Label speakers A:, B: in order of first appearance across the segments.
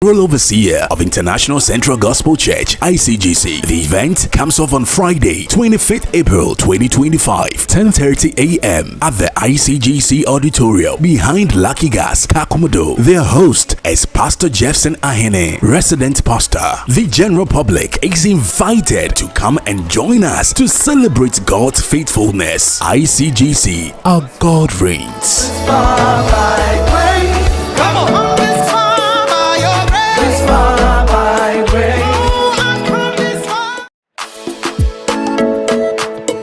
A: General Overseer of International Central Gospel Church, ICGC. The event comes off on Friday, 25th April 2025, 10:30 a.m. at the ICGC Auditorium behind Lucky Gas, Kakomodo. Their host is Pastor Jefferson Ahene, resident pastor. The general public is invited to come and join us to celebrate God's faithfulness. ICGC, our God reigns.
B: Come on.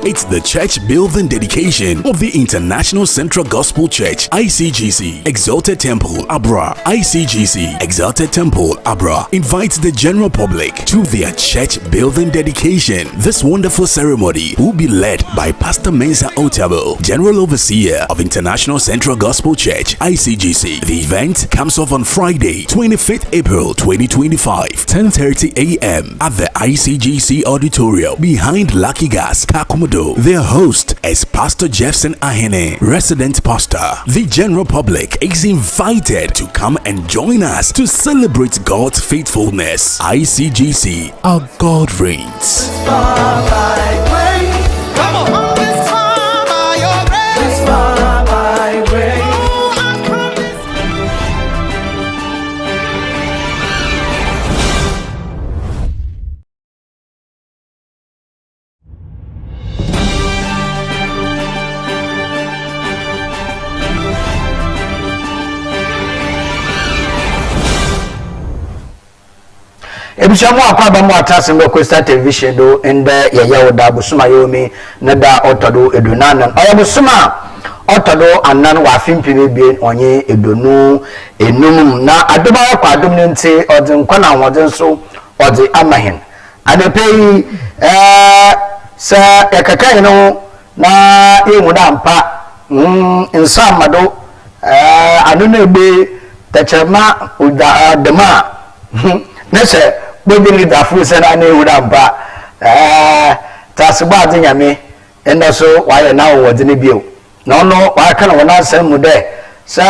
A: It's the church building dedication of the International Central Gospel Church, ICGC, Exalted Temple, Abra. ICGC, Exalted Temple, Abra, invites the general public to their church building dedication. This wonderful ceremony will be led by Pastor Mensa Otabo, General Overseer of International Central Gospel Church, ICGC. The event comes off on Friday, 25th April 2025, 10:30 a.m. at the ICGC Auditorium behind Lucky Gas, Kakomodo. Their host is Pastor Jefferson Ahene, resident pastor. The general public is invited to come and join us to celebrate God's faithfulness. ICGC, our God reigns.
B: Come on.
C: Ebishamu akwaba mu atasembe Coastal Television do ende yaya oda busuma yomi nada otodo edunana oya busuma otodo anan wa fimpini bi onye edonu enum na adoba kwa adom nti ode nkwana wode so ode amahin adepei sa yakakan no na ewuda mpa nsamado anu na egbe tachama uda dema nese bobili da fusa na ne wuramba tasba de nyame enda so waye na wo de ne bio no wa kana wona san mu de sa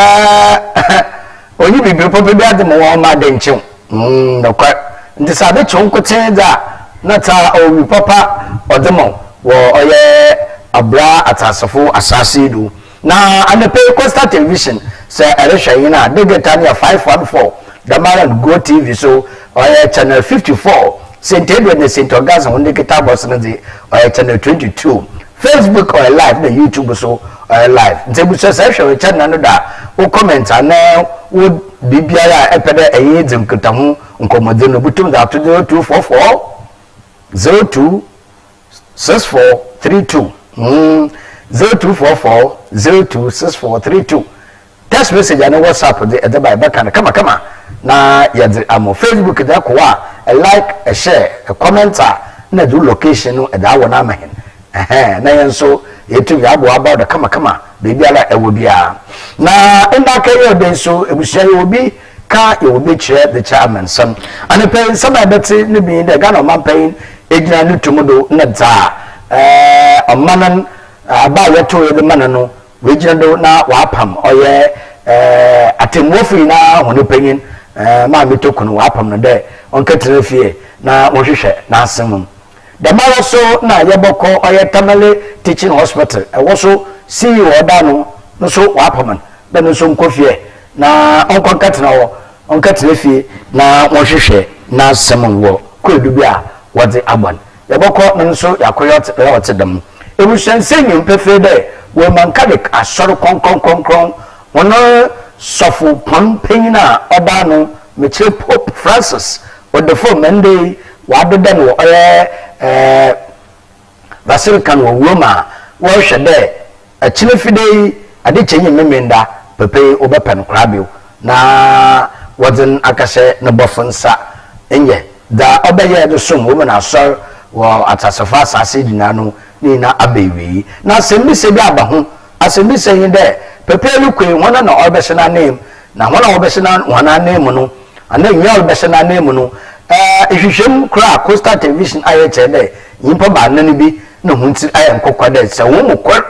C: onyi bibiri popo bi ade mo ma de nchen no kwa ndi sa be chonkote da na ta owi papa odemo wo oye abra atasofo asase do na anepe Coastal Television sa erehwe na de tania 514 the man Go TV so channel 54 St. Edward and St. Augustine on the kitabos na channel 22 Facebook or live na YouTube so live ntebu so say channel no da o comment ana wo bibiara epede eyedem kita ho nkomode no butum da 0244 026432 0244 026432 text message and WhatsApp the by back kama na yadze amo Facebook da kwa a like a share a commenter na do location no da wona mahen na yenso yetu ya bo about the kama baby ala ewo bia na enda ka yo den so ebusia yo bi ka yo bi chere the chairman some and pay some abeti ni bi the Ghana man pay ejina no tumudo na za amanan aba yeto ye de manano we jina do na wapam oye atemwofi na hono panyin ma metokunu wapam no de onketere fie na wohwehwe na asem the mara so na yeboko oye Tamale Teaching Hospital wo so CEO da no so wapam be no so nkofie na onkonketena wo onketere fie na wohwehwe na asem wo kodu bia wode agban yeboko no so yakoyot dem ebusan senyum pefe de we mankalik asoro konkon wono sofu pampina odano meche Pope Francis with the full Monday wadodan wo Basilican wo Roma wo hwede a chilefide ade chenye memenda pepe obepen krabio na wodin akase na bofunsa enye da obeye do som wo na asor wo atasafa asase dinano ni na abewi na sembise bi abaho asembise yin de pepe lukwe wona na obesena name na wona obesena wona name no ana nyaa obesena name no ehwehwem kra Coastal Television ayete de yimpa ba nan bi na hunti ayen kokwa de se wo mukor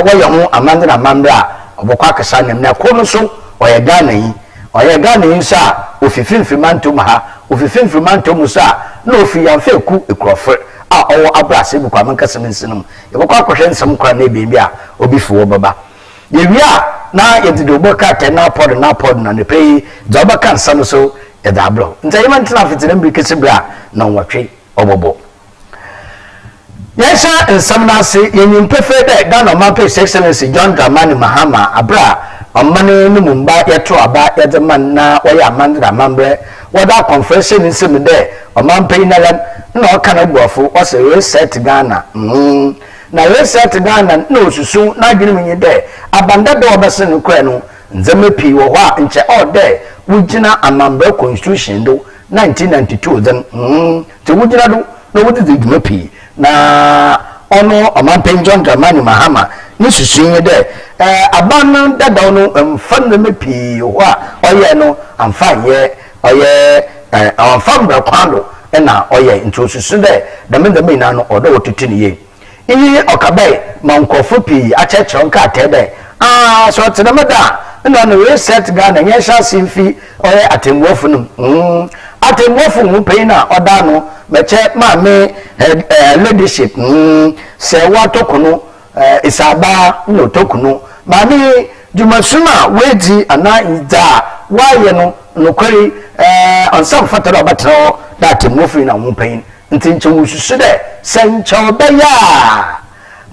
C: wo ye ho amande na mamra obokwa kasa nem na ko no so oye Ghana yi oye Ghana insa ofifimfi mantom ha ofifimfi mantom sa na ofi yanfa ku ekrofre a owo abrase bu kwa mankasem nsinum yebokwa akohwe nsem kwa na ebi a obi fuwo baba yewia na yedido boka te na pod na ne pei zoba kan sano so yeda abro ntayima ntina fitire mbikese bra na nwatwe obobo yesa nsam na se yenyimpefe de Ghana Mampa Excellency John Dramani Mahama abra amane no mumba yeto aba yedeman na oya amandra mambre wada conference ni nsem de Mampa inalan na okana buafo o se reset Ghana na reset Ghana na osusu na adwene menye de abanda de obese no kwa no nzeme pi wo ho a nche ode wugina amambre constitution do 1992 then te wugina do no wudi de dwuma pi na ono Mampa John Dramani Mahama ni susu de aban dada no mfan na mepi ho a oye no amfan ye oye amfan bra kwando na oye nto susu de dame na no odo wotutini ye iyi okabai mankofo pi acheche nka atede so tedamada na no reset Ghana nyesha simfi oye atemwofu no atemwofu mu pei na oda no meche maame leadership se watokono isaba no tokono maame jumasuma wedi ana ida waye no nokwari onsam fatara obatro da atemwofu na mu pei ntinche wususu de sencho beya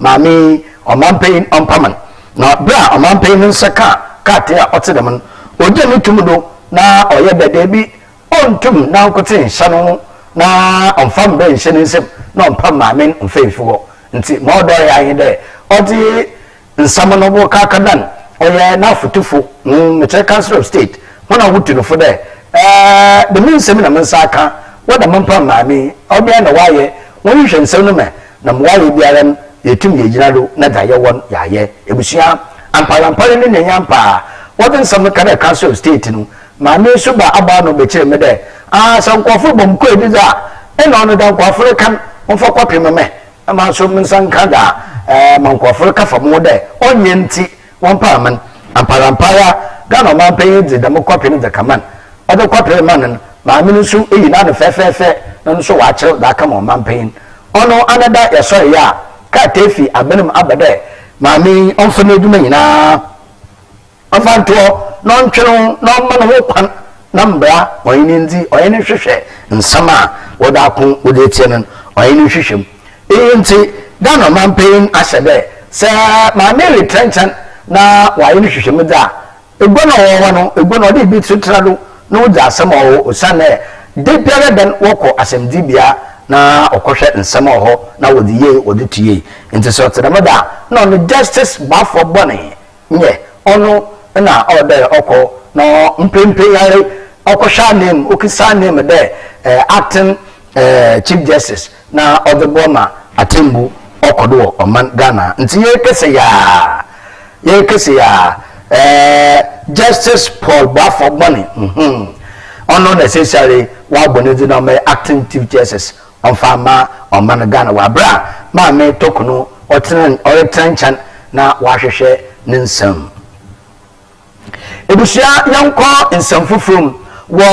C: mami Mampa ompaman na bra Mampa nsaka kate a otedem oje nutumudo na oye bede bi ontum na nkote nhano na omfam be nhene nsem na ompam mami mfefiwo nti ma odo ya yin de odi nsam no bo kakadan oye na futufu meche council of state wona wutu fo de the nsem na mensaka wada Mampa mami obia na waye woni hwe nsem no me na mwaye biara yetum yegyina do na da ye won yaye ebusua amparampare ne nyampa wodin sam kada council of state no ma me so ba aba no be kire me de sankofo bom ko ediza e no no da nkofo kan onfo kwapem me ma so mensanka da mankofo ka famo de onye nti won pa man amparampara Ghana Mampa yedi da mo kwapem de kaman odo kwapem man ma me so eyi na no fefefe na so wa kire da ka mo Mampa ono anada ya so ya ka tefi abenum abade mami onfane duma nyina afanto no ntweno no ma no kwan na mbra oyini ndi oyini hwehwe nsama woda ko wode tienen oyini hwehwem nti Ghana Mampa asede se mami retrenchant na wayini hwehwem da egbono wo no egbono de bi tutrado no da asem o osane de biara den woko asemdibia na okohwe nsema ho na wodi ye wodi tuye nti so tedamada na no justice bafo bone nye ono na order oko no mpempe yare okohwa name okisa name de acting chief justice na odeboma atembu okodo oman Ghana nti ye kese ya justice Paul bafo bone ono necessary wa bonedi na acting chief justice on fama on Ghana wa bra ma me tokuno otrenchan na wahwehwe ninsam ebusia yanko nsam fufrum wo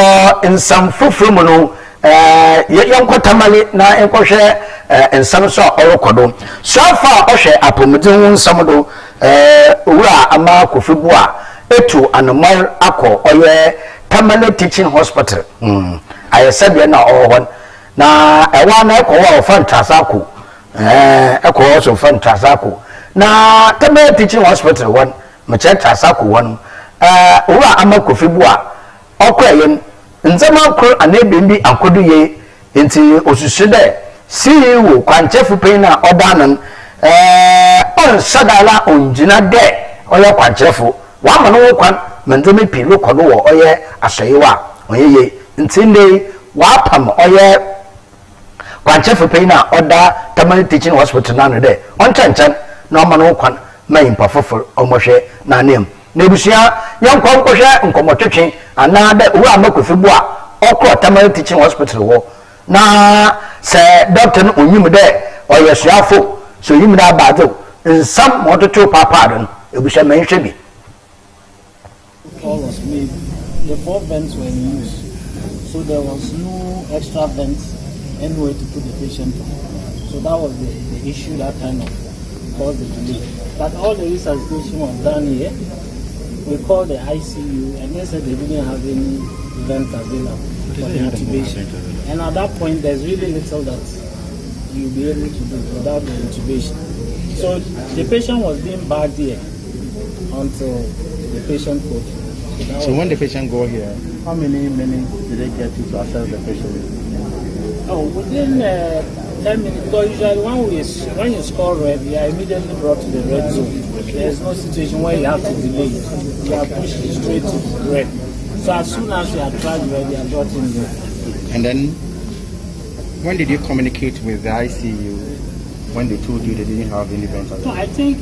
C: nsam fufrum no yanko tamale na enkohwe nsam so orokodo so far ohwe apomudin nsam do owura ama kofibu a etu anomal akọ oye Tamale Teaching Hospital ayesabia na ohon na ewa na ekowa fantasako ekowa so fantasako na Tamale Teaching Hospital one meche tasako one owura amakofibu a okoyen nzama kro anebimbi akodu ye enti osusu de CEO kwanchefu pay na odanan on sadala onjina de oya kwanchefu wa mano kwan mandeme pilo kodo wo oye asoyewa oyeye ntinde wa pam oye kwanchefu pay na oda Tamale Teaching Hospital na no de on chanchan na mano kwan mayin pafofo omohwe na nem na ebusia yankwa nkohwe nkomotwetwe ana da wo amakofibu a okro Tamale Teaching Hospital wo na se doctor no onyim de oye suafo so yim da baado nsam mototo papa don ebusia menhwe bi
B: call was made the 4 vents were in use, so there was no extra vents anywhere to put the patient on. So that was the issue that kind of caused the delay. But all the resuscitation was done here. We called the ICU and they said they didn't have any vents available for the intubation. And at that point, there's really little that you'll be able to do without the intubation. So the patient was being bagged here until the patient could.
D: So when the patient got here, how many minutes did they get to assess the patient?
B: Oh, within 10 minutes, because usually when you score red, you are immediately brought to the red zone. There is no situation where you have to delay. You are pushed straight to red. So as soon as you are tried red, you are brought in there.
D: And then, when did you communicate with the ICU when they told you they didn't have any vents?
B: No, I think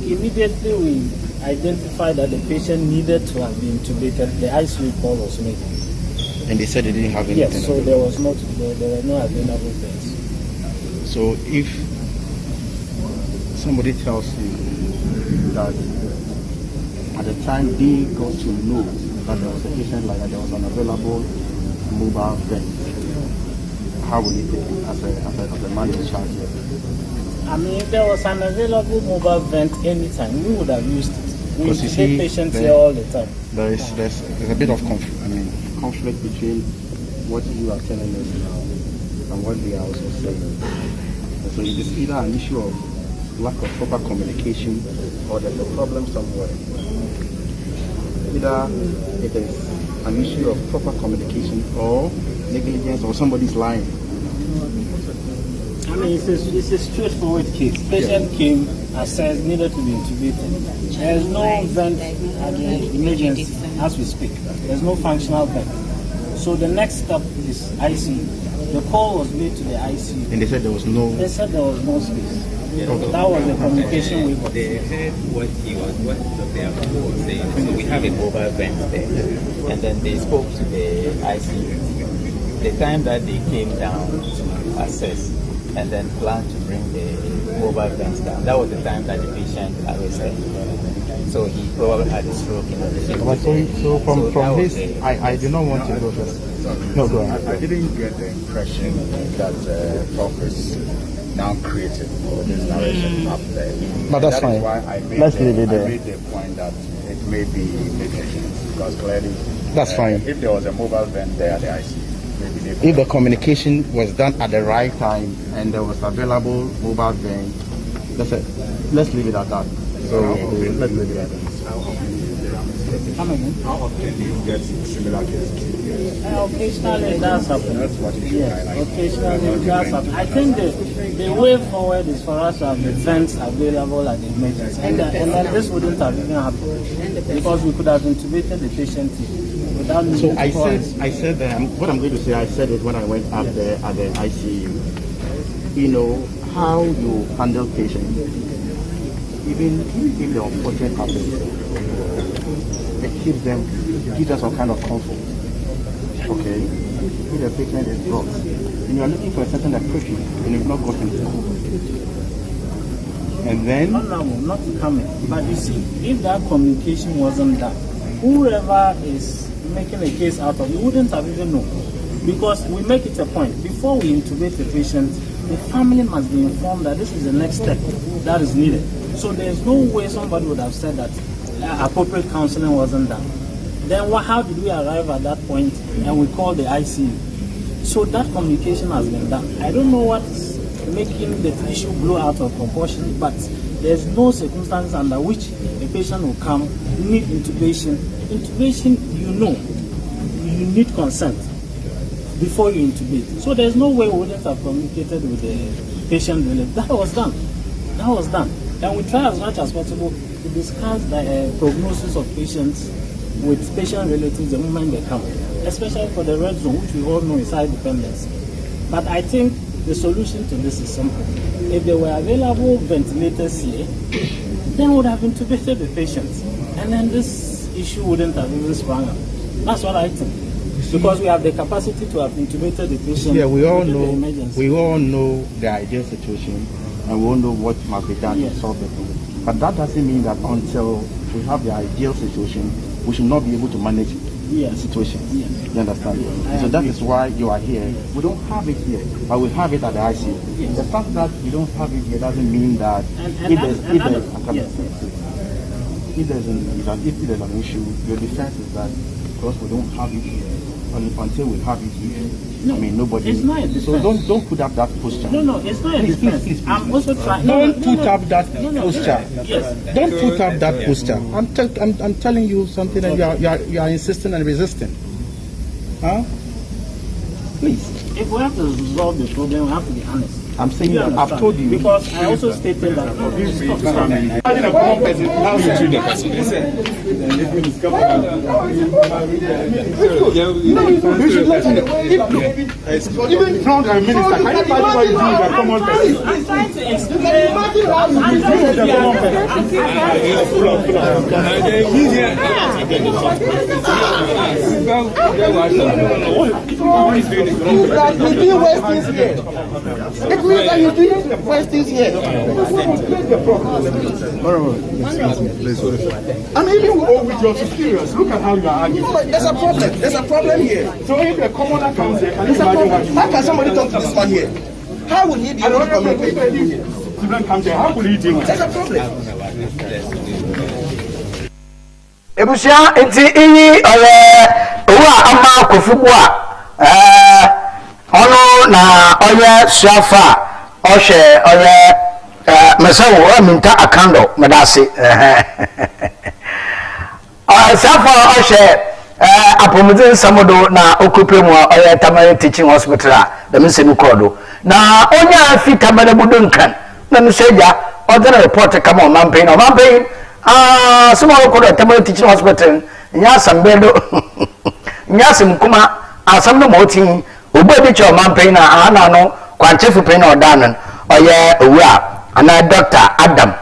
B: immediately we identified that the patient needed to have been intubated. The ICU call was made.
D: And they said they didn't have anything?
B: Yes, so there were no available beds.
D: So if somebody tells you that at the time they got to know that there was a patient like that, there was an available mobile vent, how will you take it as a man in charge here?
B: I mean, if there was an available mobile vent anytime, we would have used it. We take patients here all the time.
D: There's a bit of conflict between what you are telling us now and what they are also saying. And so it is either an issue of lack of proper communication or there's a problem somewhere. Either it is an issue of proper communication or negligence or somebody's lying.
B: I mean, it's a straightforward case. Patient came, assessed, needed to be intubated. There is no vent at the emergency as we speak. There's no functional vent. So the next step is ICU. The call was made to the ICU.
D: And they said there was no...
B: They said there was no space. That was the communication we got.
E: They heard what Dr. Abu was saying. So we have a mobile vent there. And then they spoke to the ICU. The time that they came down to assess and then planned to bring the mobile vents down, that was the time that the patient arrested. So he probably had a stroke in addition.
D: So from this, I do not want to go first. No, go ahead.
F: I didn't get the impression that Prof is now created for this narration up there.
D: But that's fine.
F: Why I made
D: Let's leave it there.
F: I made the point that it may be negligence because clearly,
D: that's fine.
F: If there was a mobile vent there at the ICU, maybe they
D: if the communication was done at the right time and there was available mobile vent, let's leave it at that. So let's leave it at that.
F: How often do you get similar cases?
B: Occasionally it does happen.
F: That's what you should highlight.
B: Occasionally it does happen. I think the way forward is for us to have the vents available at the emergency. And then this wouldn't have even happened because we could have intubated the patient without needing
D: So I said what I'm going to say, I said it when I went up there at the ICU. You know, how you handle patients, even if the unfortunate happens, it gives them some kind of comfort. Okay? If the patient is brought and you are looking for a certain approach and you've not gotten it. And then
B: not coming. But you see, if that communication wasn't done, whoever is making a case out of it wouldn't have even known. Because we make it a point, before we intubate the patient, the family must be informed that this is the next step that is needed. So there's no way somebody would have said that appropriate counseling wasn't done. Then how did we arrive at that point and we called the ICU? So that communication has been done. I don't know what's making the issue blow out of proportion, but there's no circumstances under which a patient will come, need intubation. Intubation, you need consent before you intubate. So there's no way we wouldn't have communicated with the patient relative. That was done. And we try as much as possible to discuss the prognosis of patients with patient relatives the moment they come, especially for the red zone, which we all know is high dependency. But I think the solution to this is simple. If there were available ventilators here, then we would have intubated the patients. And then this issue wouldn't have even sprung up. That's what I think. Because we have the capacity to have intubated the patient.
D: Yeah, we all know the ideal situation and we all know what must be done to solve the problem. But that doesn't mean that until we have the ideal situation, we should not be able to manage situation. You understand? So that is why you are here. We don't have it here, but we have it at the ICU. The fact that we don't have it here doesn't mean that if there's an issue, your defense is that because we don't have it here, until we have it here.
B: No,
D: I mean, nobody.
B: It's not a defense.
D: So don't put up that posture.
B: No, it's not a defense.
D: Please.
B: I'm also trying.
D: Don't put up that posture.
B: Yes.
D: Don't put up that posture. I'm telling you something, and you are insisting and resisting. Huh? Please.
B: If we have to resolve the problem, we have to be honest.
D: I'm saying that I've told you.
B: Because I also stated that.
D: How you treat the person? You should let him know. Even from the minister, can you imagine what you do with a common person?
B: I'm trying to explain. I'm trying to be
D: It means that you're doing the first things here. I mean, even with your superiors, look at how you are arguing. There's a problem. There's a problem here. So if a commoner comes here, can you imagine how can somebody talk to this man here? How will he be able to communicate with you here? Student comes here, how will he deal with it? There's a problem.
C: Ebusia enti iyi owa ama kofubu a ono na oye swafa ohwe oye mesawo minta akando medase swafa ohwe apomudin samodo na okupemu oye Tamale Teaching Hospital da misenu kodo na onya fi Tamale budunkan na nuseja odena report kama omampen some of the Tamale Teaching Hospital nyasam bedo nyasam kuma asam no moti obobi cho mampen na ana no kwanchefu pen na odanan oye owura ana Dr. Adam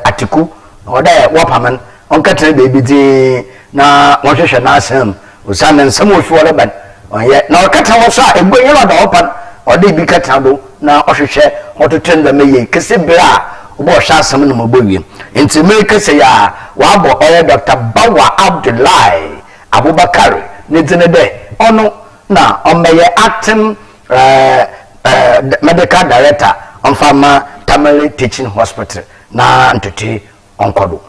C: Atiku oda wapaman onkatre baby di na wohwehwe na asam usana nsam ofuore ban oye na okata wo so a egbo yelo da opan oda bi kata do na ohwehwe ototenda meye kese bra obo hwa asam no mabowie enti make say ya wa bo oye Dr. Bawa Abdullahi Abubakar ne dinede ono na omeye acting medical director on Farmer Tamale Teaching Hospital na ntoti onkodo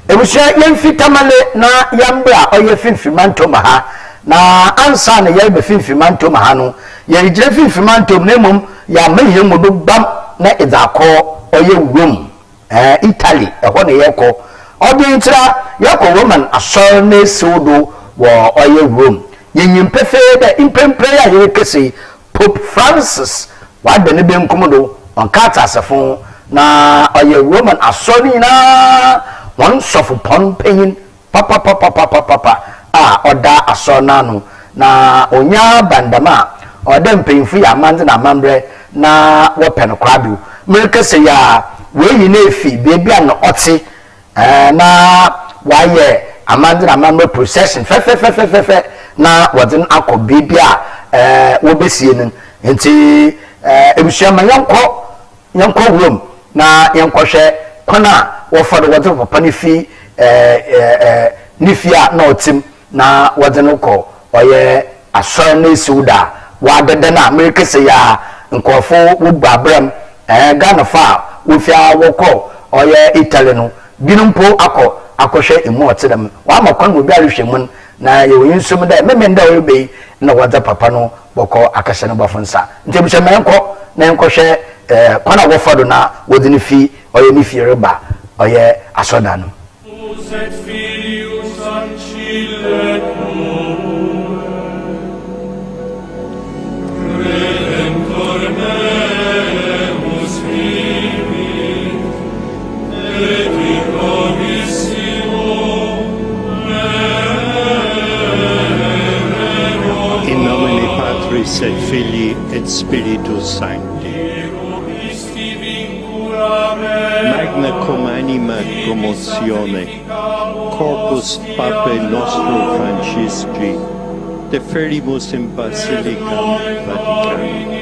C: ebusia yemfi Tamale na yambra oye finfimanto maha na ansa na ye be finfimanto maha no ye gire finfimanto nemum ya mehe modo bam na idako oye wom Italy ehọ na yeko odintra yeko woman asor na esiwodo wo oye wom yenyimpefе da impempre ya yekese Pope Francis wada ne benkumodo onkata asefo na oye woman asor ni na won sofu pon penyin papa oda asor na no na onya bandama oda mpenfu ya manze na mambre na wopen kwadu mekese ya we na efi bebi an oti na waye amandra amamre procession fe na wadin akọ bebi a wo besie nin enti ebusia ma yankọ room na yankọ hwe kona wo fọdọ wadin papa ni fi nifia na otim na wadin kọ oye asọ na esiuda wadede na america se ya nkọfo wo babram Ghana fa wofia woko oye Italy no binumpo akohwe emu otedam wa makon obi ahwehwemun na ye winsum da memenda oyebe na wadza papa no boko akahye no bafonsa ntebusha menko na enkohwe kwana wofodo na wodini fi oye ni fi reba oye asoda no
G: Et Filii et Spiritus Sancti. Magna cum anima commotione, corpus Papae nostro Francisci, deferimus in Basilicam Vaticanum.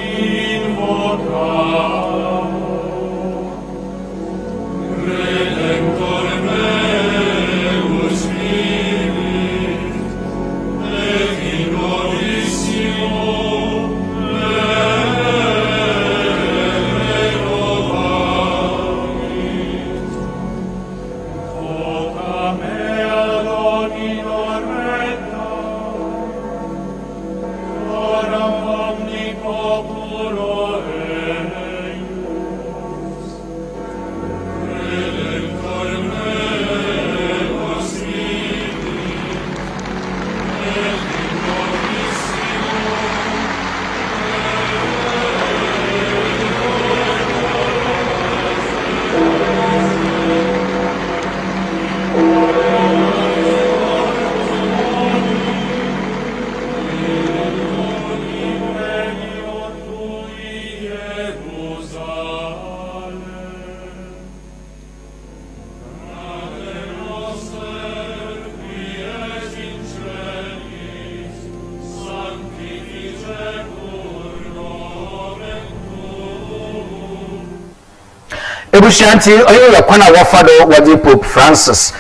C: Ebushanti oyo yakwana wafado wadi Pope Francis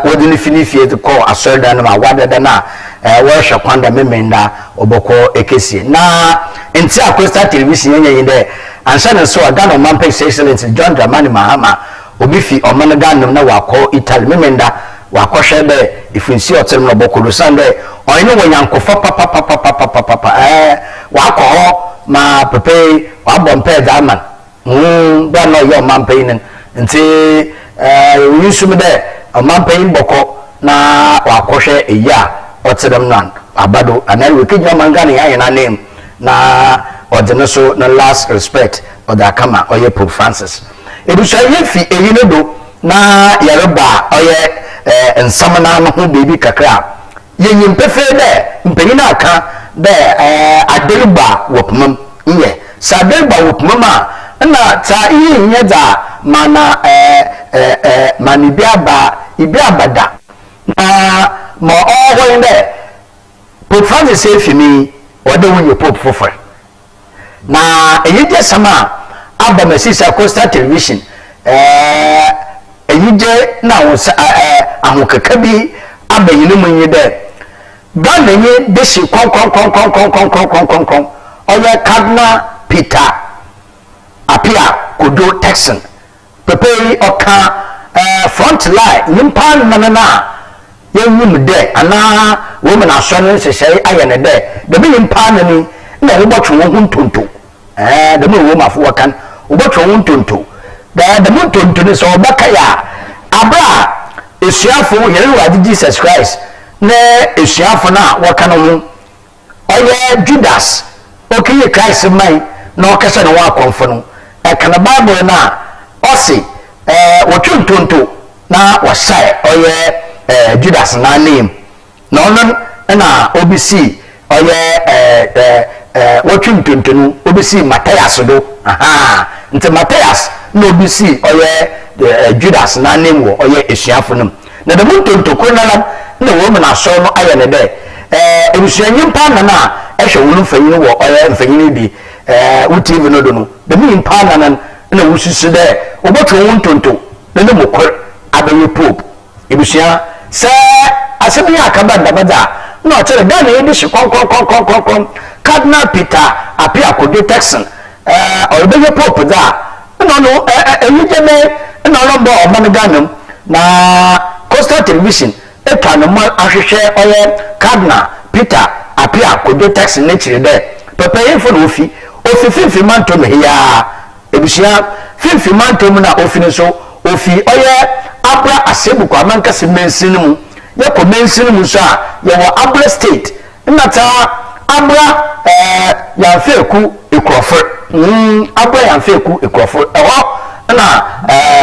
C: wadi nifinifie to call asolda na wadada na washa kwanda memenda oboko ekesi na enti akosta television yenye yinde ansa na so agano mampe excellence John Dramani Mahama obifi omanaga na wako Italy memenda wako shebe ifunsi otem no boko sande oyino wanyankofa papa wako ho ma pepe wabompe daman don't know your man paying until you should be there. A man paying boko na wakoshe a year or to them none. Abado and then we keep your mangani and name na or the no no last respect or the kama or your Pope Francis. It was a yefi a yino na yaroba or ye and samana no baby kakra. Yen prefer there, Mpena ka there a deluba wopmum ye. Sadelba wopmuma. Na ta iyi nyeda mana mani biaba da na mo owo inde Pope Francis say fi mi wode won ye Pope fofor na eyije sama aba masisa Coastal Television eyije na wo ahokaka bi aba yinu mun yide Ghana ye deshi kon oya Cardinal Peter Apia Kodo Texan Pepe Oka front line nimpa nanana yenyim de ana woman asɔre sesɛe ayɛ ne dɛ de bi nimpa nani na wobɔtwe wo ho ntonto de mo wo mafo wakan wobɔtwe wo ntonto de mo ntonto ne sɛ obaka ya abra esuafo yɛrewa Jesus Christ na esuafo na wakan ho ɔyɛ Judas okiye Christ mai na ɔkasa ne wa akɔmfo no kana Bible na osi wotuntuntu na wasai oye Judas na name na onon na obisi oye wotuntuntu no obisi Matthias do aha nti Matthias na obisi oye Judas na name wo oye esuafo no na de mutuntu ko na wo me na so no aye ne de ebusuanyim pa na ehwe wo mfanyin wo oye mfanyin bi TV no do no de mi pa na wususu de obotwo wontonto na ne mokor abaye Pope ebusua se asebi akaba dabada na o tere da na yedi shi kon Cardinal Peter Apia Kodo Texan obaye Pope da no eyije me na rombo omanganum na Coastal Television etwa no ma ahwehwe oye Cardinal Peter Apia Kodo Texan ne chire de papa yefo no ofi fifi mantom hiya ebusia fifi mantom na ofi so ofi oye abra asebu kwa manka semensin mu ye ko mensin mu so a ye wo abra state nata abra ya feku ekrofor abra ya feku ekrofor ewo na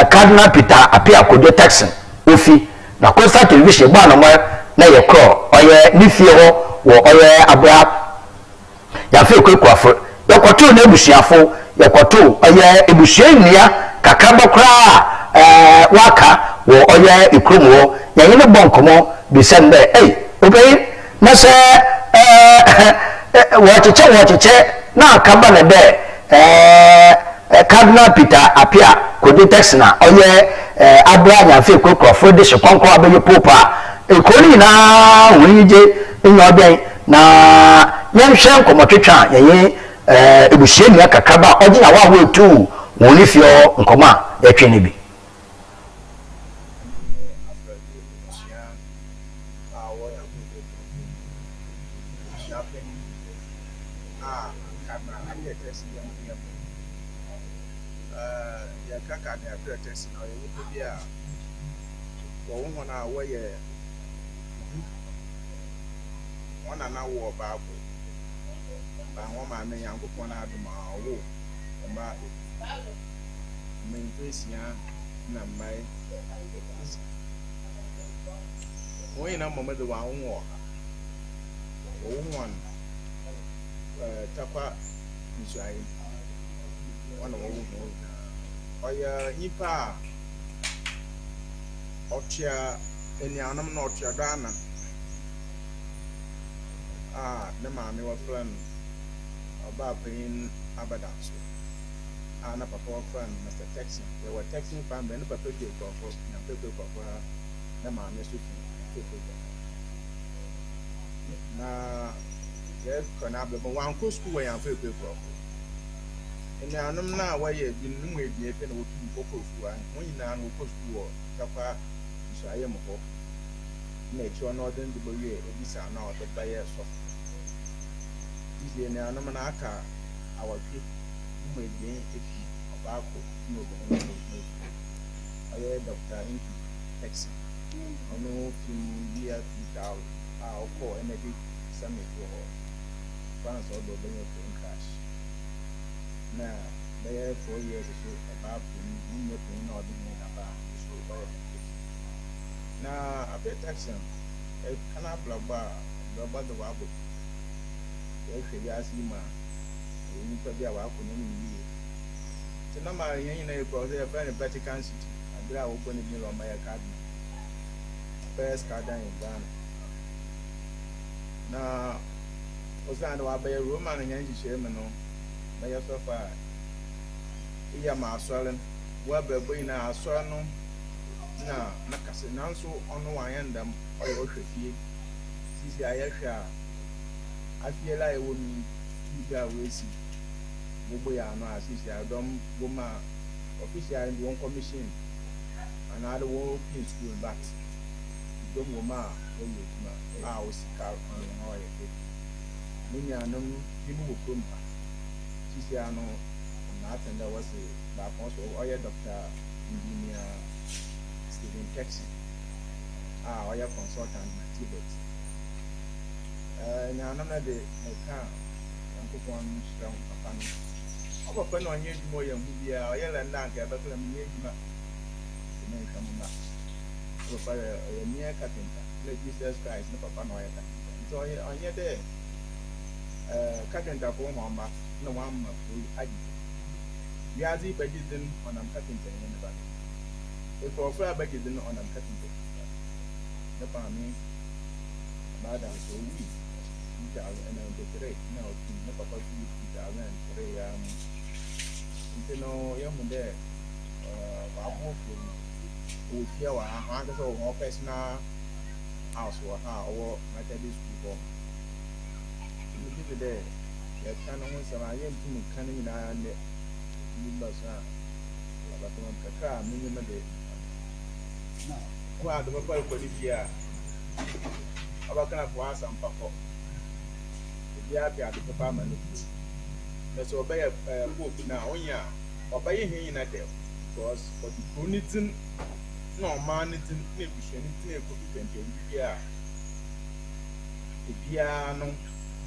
C: Cardinal Peter Apia Kodo Texan ofi na Coastal Television ba no na ye kro oye ni fie ho wo oye abra ya feku ekrofor yakoto na ebusuafo yakoto oye ebusuania kakaba kra waka wo oye ikromo yayin ne bonkomo December obey na se wacheche na akaba na de Cardinal Peter Apia Kodo Texan na oye Abraham fe kokofo de shekonko abaye Pope ekoni na wonije enyoden na yemhwe nkomotwetwa yayin ebusheni akakaba oji na wa wetu woni fio nkoma yatwe ne bi
F: me yango kona aduma wo ba me infesia na mai wo ina mama de wa wo won tapa nsuai wana wo oya nipa otia eni anam na otia dana ne maame wa friend Oba pain abadanso ana papa friend Mr. Texan. They were texting fan ben papa dey for na papa na ma me so fi na ye kana be one ko school where am papa for ene anum na wa ye bi num e bi e pe na wotu papa school an won nyina no ko school takwa so aye mo ho na e cho no den de bo ye e bi sa na o to ba ye so ene anum na aka awatwe num e bi e Baako no go no aye Dr. Inki Texi ono film year 2000 oko enedi summit wo France odo be no crash na there 4 years so about no no odo no aba so na abe Texan e kana blaba do wabo e hwe ya sima ni pa bia wa ko ni the number in a very Vatican City. I believe I will put it on my academy. First card in Ghana. Now, was that by a Roman and Yankee Sherman? By yourself, my swelling. Well, be now swallow. Now, Nakasi, now so on one end them, or your fee. See, I feel like I wouldn't keep that way. Moboya no assist ya don goma official in one commission another one in school but don goma when you ma o sika on how you munya no bimu wo krom sisi ano na atenda was ba konso oya Dr. Engineer Stephen Texi oya consultant na Tibet na na de ka ankopon strong papa no oba pano anye dimo ya mbia oyela ndanka abakula mnyejima ne kamuna oba ya mia katinta le Jesus Christ no papa no ya so anye de katinta ko mama no mama ko aji yazi bagidin onam katinta ne ba e ko fra bagidin onam katinta da pa mi bada so wi 2003 now no papa 2003 no yamunde wabo ko ofia wa ha ka so ho personal house wa ha o Methodist school ni bi de ya kan no sama yen tun kan ni na ne ni ba sa ba to man ka mi ni ma de ko adu ba ko ni bia aba kana ko asam papa bia bia de papa ma no so obey book na onya obey hin na dem because for the chronitin no man it na busheni na ko pente bia bia no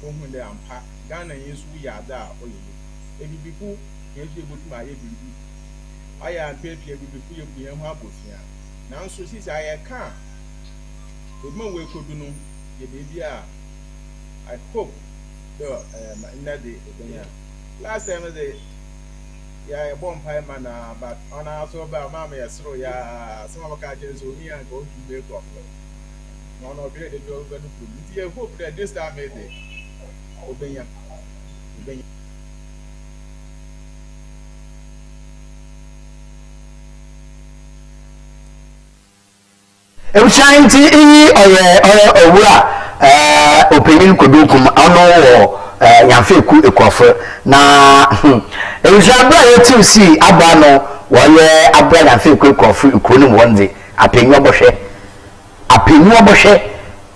F: ohun de ampa Ghana yesu ya da oyele ebibiku yesu ebutu ma ye bibi aya pepe ebibiku ye buye ho abofia na nso sisi aya ka ebima we kodu no ye bia I hope in that day last time they a bomb pie man but on our so about mamma so yeah some of our catches will here and go to make off no be the door going to you hope that this time they obey
C: Ebushanti oye owura opinion kodukum ano yamfeku ekofo na ebushabra yetusi aba no woye abra yamfeku ekofo ikonim wonde apenyu obohwe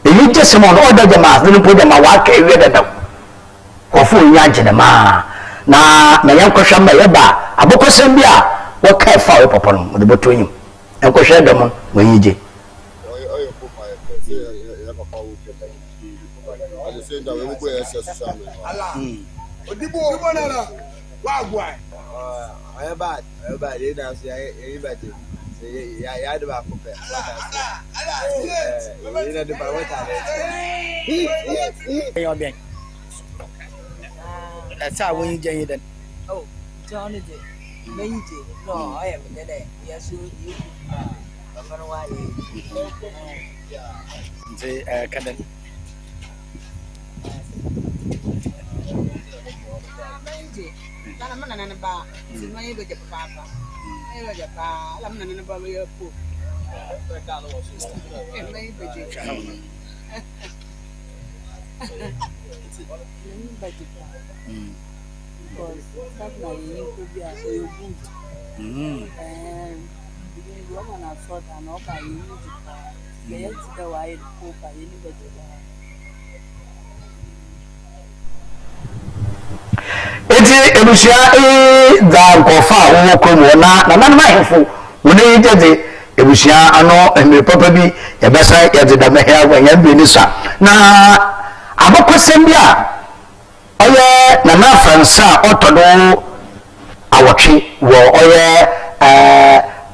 C: eyi jesemo no oda jama no pojama waka ewe dada kofo nya agedema na yankohwa ma yeba abokosem bia woka fa we popo no de botonyim enkohwa demo wanyije
H: That's how when you get it.
I: Oh, Johnny, no, I am dead. Yes, you. I'm gonna why.
H: Can
I: na mana na ba ti ma ye be je papa e be je pa la mana na ba ye po e ma ye be je because that na you could be a good you want to afford and all by you the the wide hope by anybody.
C: Eti ebusia da nkofa wo komo na nan mahefo woni jede ebusia ano emre papa bi ye besa ye de da mehia gwa nya bi ni sa na abakosem bi a oye na na fransa otodo awotwe wo oye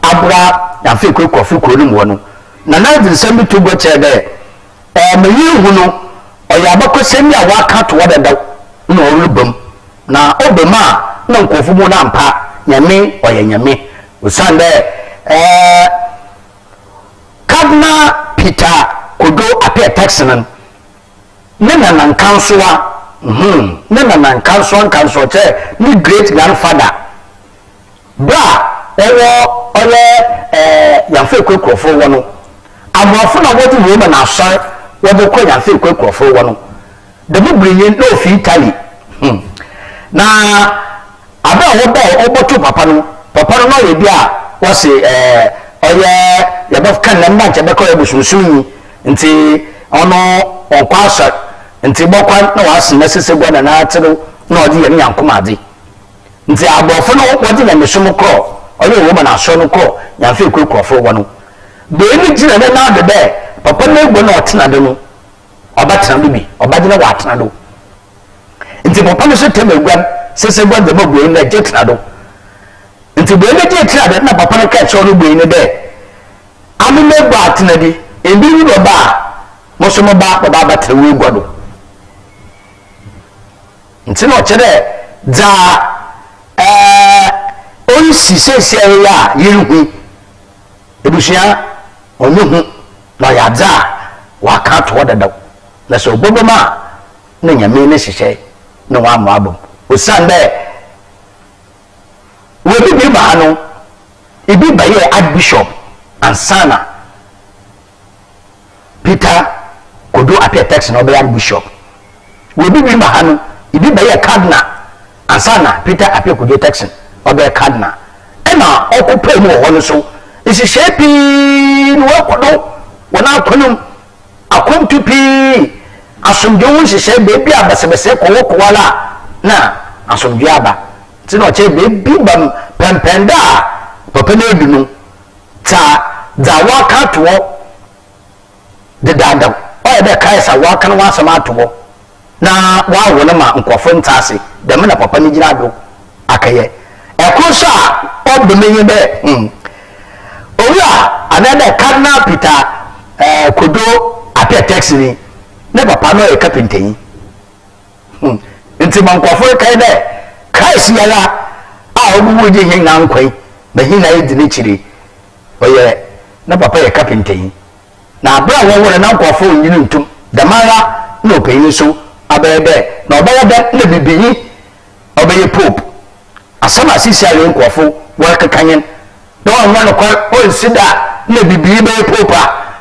C: abra na fe kofi ko ni mo no na na de nsem bi to go che de meyi hu no oye abakosem bi a waka to wadada na orubam na obema na nkofu mu na mpa nyame oye nyame usande Cardinal Peter Kodo apia taxman nena nan kansoa nena nan kanso che ni great grandfather bra ewo ole yamfe kwekofo wono amofo na wodi wo na asar wodi ko yamfe kwekofo wono de bibrinye no fi Italy na aba wo oboto papa no ye bia wo se oye ya ba kan na mba che be ko ebusunsun nti ono okwasa nti bokwa na wase na sese gwa na atero na odi ye nyankomade nti abofo no wodi na mesum kro oye wo na aso no kro ya fe kwekofo wo no be ni gina na de be papa na egbo na otena de no obatena bibi obagina wa atena do nti papa no so temegwan sese gwa de magbo na jetena do nti be ne jetena de na papa no ka cho no gbo ni de ami megbo atena di ebi ni do ba mo so mo ba batena we gwa do nti no chere za onsi sese ya yiru ebusia onyuhu na ya za wa ka to wadada na so boboma na nyame ne hihye na wa maabom osande we bi ba no ibi ba ye archbishop ansana Peter Kodo apia text na be archbishop we bi ba no ibi ba ye cardinal ansana Peter apia Kodo text obe cardinal ena okupe mu ho no so isi shepi no wakodo wana konum akontu pi asomdwo hihye bebi abasebese ko wala na asomdwo aba ti no che bebi bam pempenda papa na edu no ta za waka to de dada o de kai sa waka no wasama to na wa wona ma nkofo ntase de me na papa ni gina do akaye ekosa obemenye be oya another Cardinal Peter Kodo apia taxi ni ne papa no e kapinten nti mankofo kai de kai si yala a obu je hin na nkwai be hin na yedi ni chiri oye na papa e kapinten na abra wo na nkofo nyini ntum damara na openi so abebe na obaya na bibiyi obeye pope asama sisi ale nkofo wa kakanyen no one ko o sida na bibiyi be pope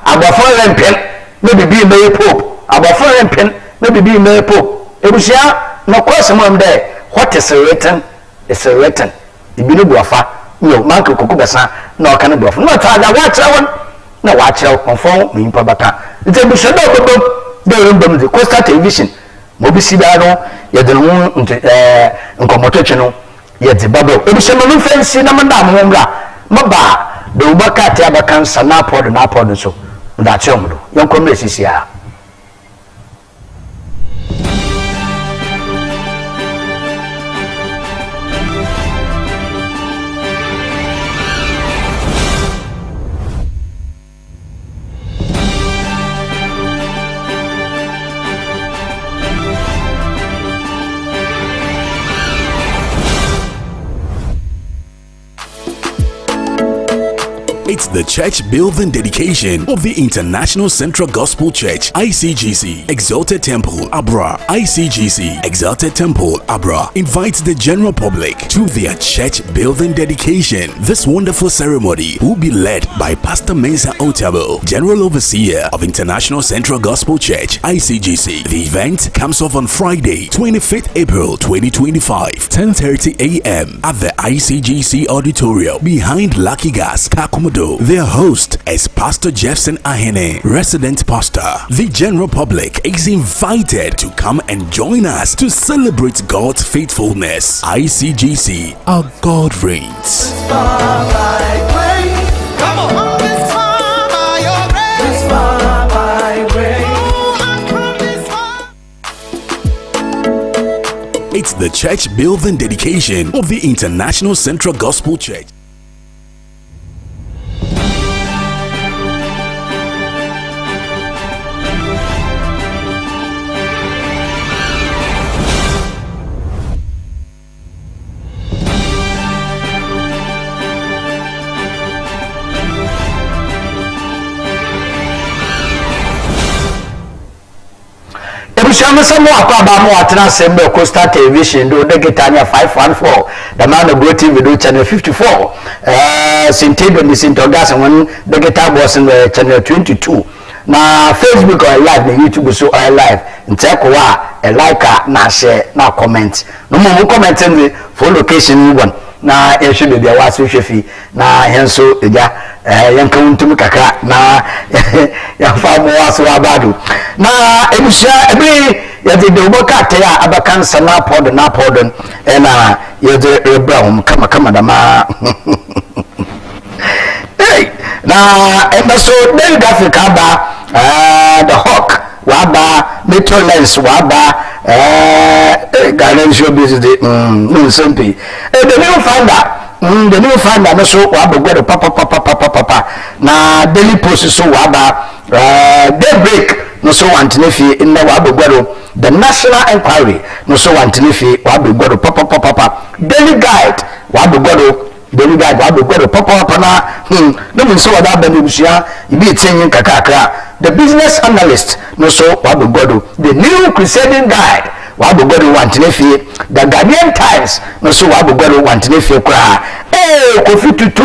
C: abafo rempen na bibiyi be pope abafo rempen na bibiyi be pope ebusia no kwase mo mde what is written is written ibinu buafa yo manko kokubesa na okane buafa no ta da wa kire won na wa kire konfon mimpa baka nte ebusia do bobo do ndom de Coastal Television mo bi sida no ye de no nkomoto twe no ye de babo ebusia no fancy na manda mo mra maba de ubaka te abakan sana pod so nda chomdo yonko mesisi ya
A: It's the church building dedication of the International Central Gospel Church, ICGC, Exalted Temple, Abra. ICGC, Exalted Temple, Abra, invites the general public to their church building dedication. This wonderful ceremony will be led by Pastor Mensa Otabo, General Overseer of International Central Gospel Church, ICGC. The event comes off on Friday, 25th April 2025, 10:30 a.m. at the ICGC Auditorium behind Lucky Gas, Kakumodo. Their host is Pastor Jefferson Ahene, resident pastor. The general public is invited to come and join us to celebrate God's faithfulness. ICGC, our God reigns. It's the church building dedication of the International Central Gospel Church.
C: Shama Samu Akaba Atana Sembe Costa Television do Negitania 514, the man of Go TV do channel 54, Sintego ni Sintogas and one Negita was in the channel 22. Na Facebook or live, na YouTube so or live. Ntekwa a like na share na comment. No more comment in the full location one. Na should be there was fi na henso eja yanka untum kakra na ya fa mo waso abadu na ebusha ebi yade de oboka ya abakan sana pod na pod na yade Abraham kama dama hey na ebaso David Africa ba the Hawk waba Metro Lens waba Ghanaian show business no simple the new founder no so waba go papa na Daily Post so waba Daybreak no so wantinefi in na waba go the National Enquiry no so wantinefi waba go papa Daily Guide waba go Daily Guide waba go papa na no mun so wada ba busia ibi tin kakakra the Business Analyst no so waba go the New Crusading Guide waba go wantinefi the Ghanaian Times no so waba go wantinefi kra Kofi Tutu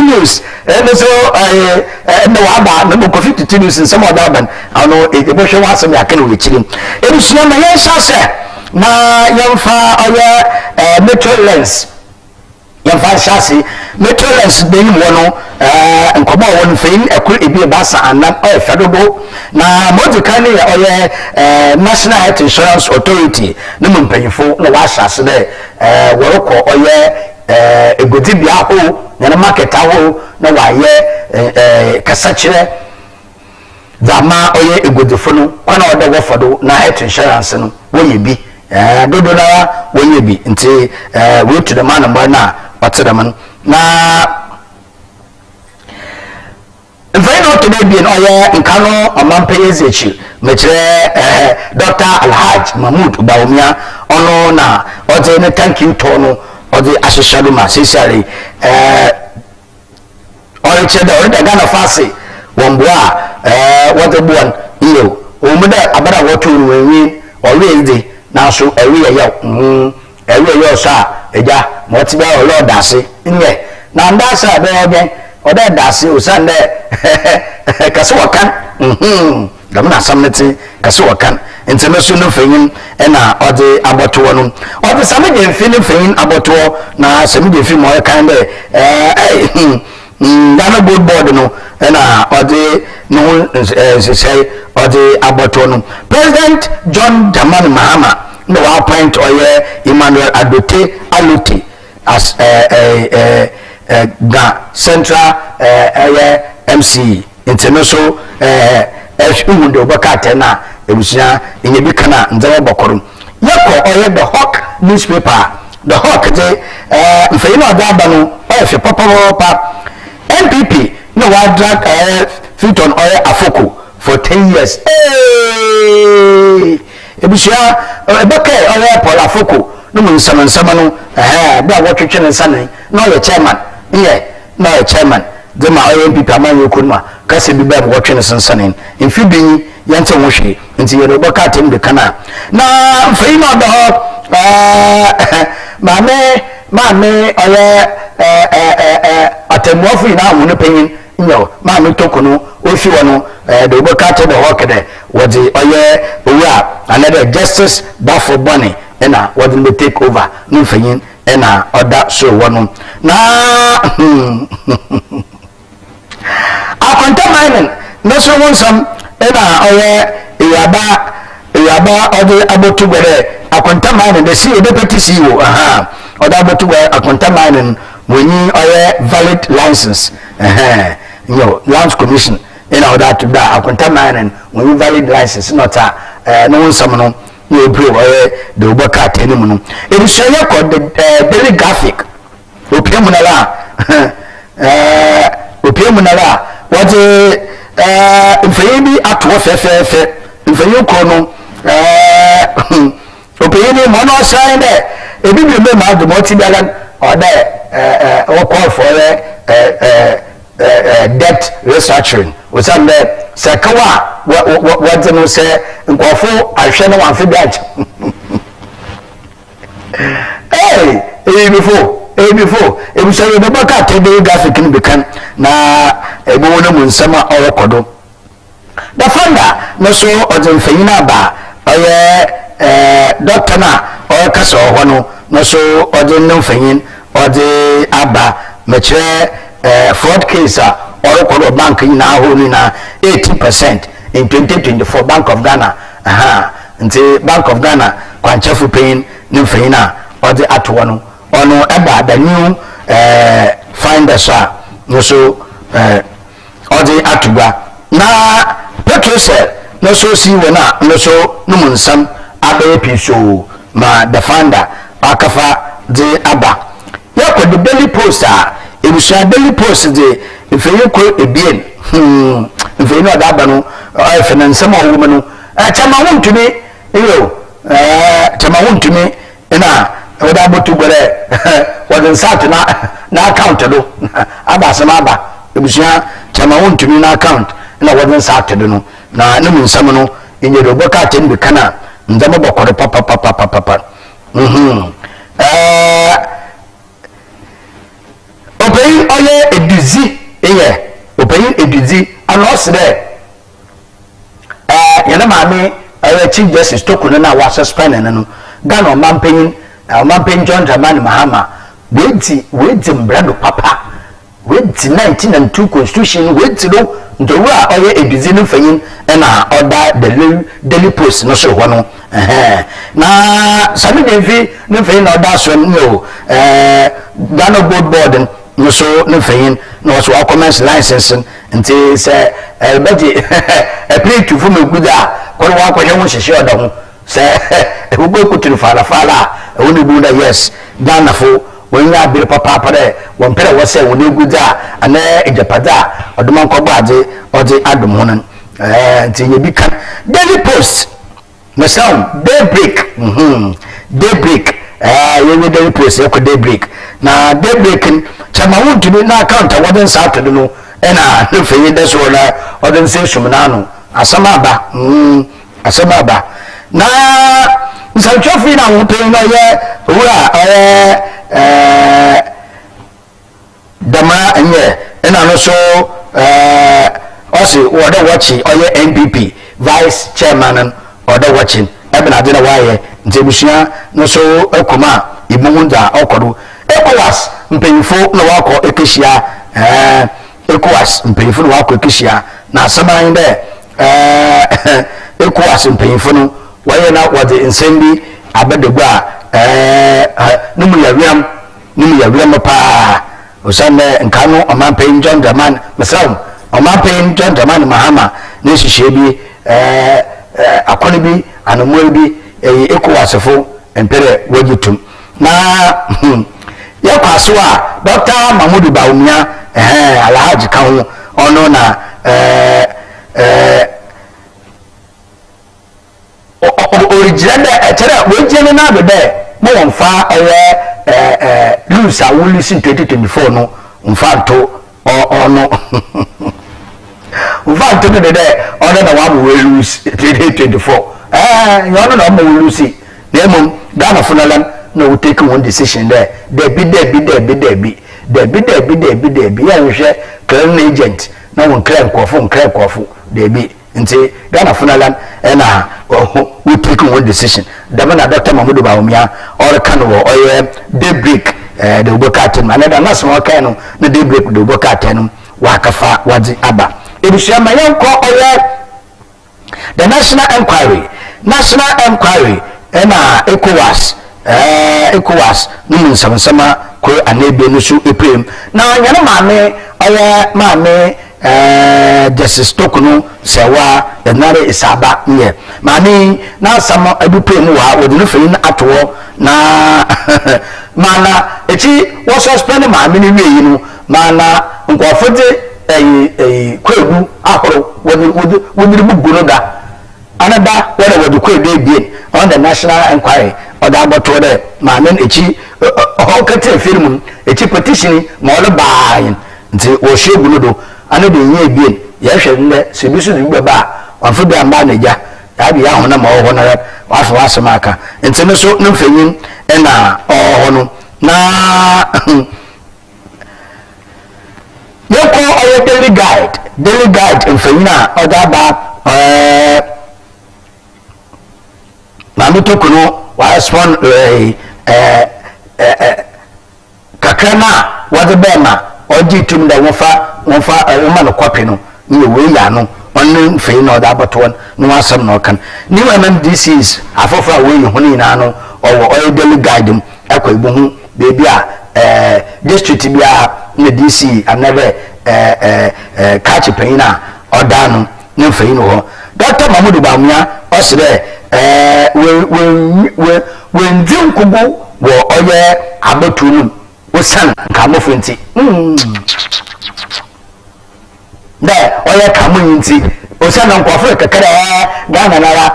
C: news no so no waba no Kofi Tutu news in some other ban I know e go show us me akene we chiri e bi so na yen sha na yemfa oya Metro Lens yemfa shasi Metro Lens dey mu no nkomo won fein ekuru ebi basa anan o fedodo na modikani oya National Health Insurance Authority no mpanyifo na wa shase dey woroko oya egodi bia ho na market ho na wa ye kasachire dama oya egodifo no kwana oda wofodo na health insurance no wo yebi dodo na wo yebi nti we to the man na watedam na Very to be in Oya Nkano Amampeye Zechi, Metre Dr. Alhaj Mahmoud Baumia, Ono na Oze thank you Tono, Oze Ashishaduma, Sisari, Oricheda, Orida Gana Fasi, Wambua, what the one, Iyo, Umada Abara Watu, already now so a real yo, sir, Eja, Motiba or Lord Dasi, in there. Now that's a again. Oda dasi usande kasuwakan gamna samneti kasuwakan international feyin ena ode aboto no ode sameje feyin aboto na sameje fi mo kan de dana good board no ena ode no say ode aboto no President John Dramani Mahama no appoint oye Emmanuel Adote Aluti as Ga Central MC International Undo Bakatena Ebusia in Yabikana Nzawa Bokorum. Yako or the Hawk newspaper, the Hawk day Fayno Dabano or if your papa MPP no I drag feet on oil Afoko for 10 years. Hey Ebusia Bake or Paul Afoko no mun samano bia what kitchen and sunny no the chairman yeah na chairman de ma OMP aman yokunma kase bi ba wo twene sensanen mfi bi yente wo hwe nti ye do ka tem de kana na mfei no do maame oye atemuafu ina amu penyin nyo maame tokono ofi wono de wo ka te de ho kede wodi oye owura another justice bafo boni na wodi be take over no mfeyin na oda so wono na akonta mining no so won some na oye yaba odi abotu gbere akonta mining the CEO deputy CEO oda abotu gbere akonta mining woni oye valid license lands commission ina oda to da akonta mining woni valid license not no won some no you pray oye the obaka tenimu no it is share called the daily graphic opiamunala opiamunala what mfeyi atwo fefefe mfeyi ko no opiyi ni mo no sign de ebi bi me ma do multi billion or there or call for debt restructuring was on there sekawa what no say nkofo ahwe no wan fe bi ach before ebi say the baka tebe graphic ni bekan na ebo wona mu nsama owokodo the founder no so odin fanyina ba oye doctor na o kasa ho no so odin no fanyin odi aba mechire fraud case owokodo bank na ho ni na 80% in 2024 Bank of Ghana nti Bank of Ghana kwanchafu pain ni fanyina odi atwo no ono eba the new finders no so odi atuba na petrosel no so si wona no so no munsam abe piso ma the founder akafa de aba yako the daily post ebusha daily post de ifeyi ko ebien ifeyi no da ba no finance ma wo no chama wontumi chama wontumi ina oda botu gbere wadin sat na account do aba sama aba ebusha chama wontumi na account na wadin sat do no na ne mun sam no inye do boka ten bi kana ndama bokore papa opeyi oye eduzi opeyi eduzi anosre yana maame chief justice tokuno na wa suspend no Ghana mampenyin John Dramani Mahama wenti mbrado papa wenti 1902 constitution wenti do ndowura oye eduzi no fanyin na oda the daily post no so hono na sabi demfi no fanyin na oda so no Ghana board no so no fanyin no so commence license nti se budget play to for me good ko wa ko hwe hye oda ho se ugbo kuturu fala woni buda yes Ghana fo wonya abire papa pare won pere wo se woni guda ana ejapada oduma nko gbaade odi adum honan nti ye bi kan daily post na sound daybreak daybreak ye daily post e ko daybreak na daybreak chama wontu na account wadin saturday no ena no fe de so na odin se shumnano asamaba na nsanchofi na wopen na ye owura dama enye ena no so osi woda watching oye NPP vice chairman oda watching ebina de na waye ntebusia no so ekoma ibumunda okodo ECOWAS mpanyifo na wako ekeshia ECOWAS mpanyifo na wako ekeshia na saman de ECOWAS mpanyifo no waye na wade nsembi abedegwa numu ya wiam pa osane nkano omampen John Dramani mesraum omampen John Dramani Mahama ne hihye bi akone bi anomo bi ECOWAS fo empere wagitum na yakwaso a Dr. Mahmoud Bawumia Alhaji kan ono na original tere wejene na be mo won fa lose a will listen 2024 no mfanto ono mfanto de ono na wa mo lose 2024 you know mo lose na mum Ghana funalan na we take one decision there be ya nhwe clan agent na won clan kwafo there be nti Ghana funalan na we take one decision da na Dr. Mamudu Bawumia or kan wo oye daybreak the Obokaten man na so kan no na daybreak the Obokaten no wa kafa wadi aba ebusua mayen ko oye the national enquiry na ECOWAS numun sama ko anebe no so eprim na yana maame justice tokuno sewa enare isaba nye mani na sama edupem wa wodi no feyin atowo na mana eti wo suspend maame ni wi no mana nkwafode kwegu ahoro wodi bugu no da anada wodi kwegu ebien on the national enquiry oda boto de maame echi hokete film echi petition ma ole baayin nti wo shegu no do ana de yin ebien ya hwe nne se bi so bi ba wafode amba na ja ya bi ya hona ma ho na waso asema nti no so no mfanyin na ho na yoko oyo daily guide mfanyin a oda ba maame tokuno wa respond kakrana wade bema oji tum da wofa ma no kwape no ni we ya no onne fei no da baton no asam no kan ni MMDCs afofa we hu ni na no owo daily guide akwa ibu hu bebi a district bia na DC another catch paina odano ni fei no ho Dr. Mamudu Bawumia osire when dream kugu wo oye abotunu osan kamofo nti oye kamu nti osan nkwafo kekere Ghana nara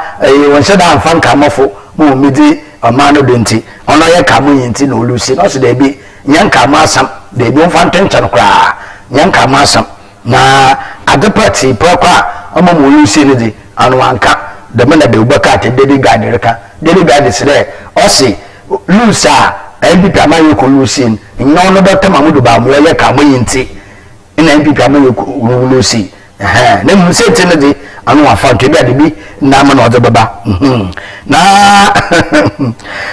C: won sheda amfan kamofo mo midi amano do nti ono oye kamu nti na olusi no so da bi nyanka masam da bi mfa ntenchan kra nyanka masam na adepati prokwa omo mo olusi ni di anu anka the man that the Obokaten daily guide sire osi lusa MPP amaye ko lusin nyo no Dr. Mamudu Bawumia ye ka moyinti ina MPP amaye ko lusi na mu se tene de anu afa to bi ade bi na ma no de baba na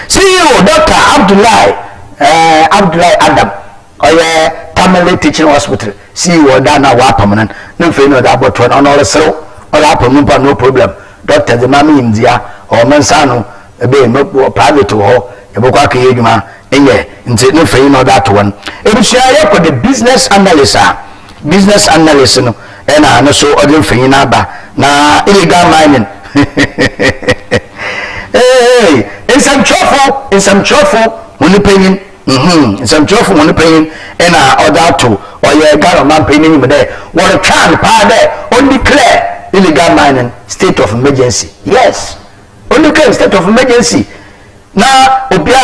C: CEO Dr. Abdullahi Adam oye Tamale Teaching Hospital CEO da na wa pamanan na mfe no da boto na no resero ola pamumpa no problem Doctor the mama India or Mansano be no private ho ebokwa ka yedwuma enye nti no fei no that one ebusua for the business analyst no na no so odin fei na ba na illegal mining hey in some trouble when paying in some trouble when paying na order to or your government paying him there what can pa there on declare illegal mining state of emergency. Yes. Only claim state of emergency. Na obia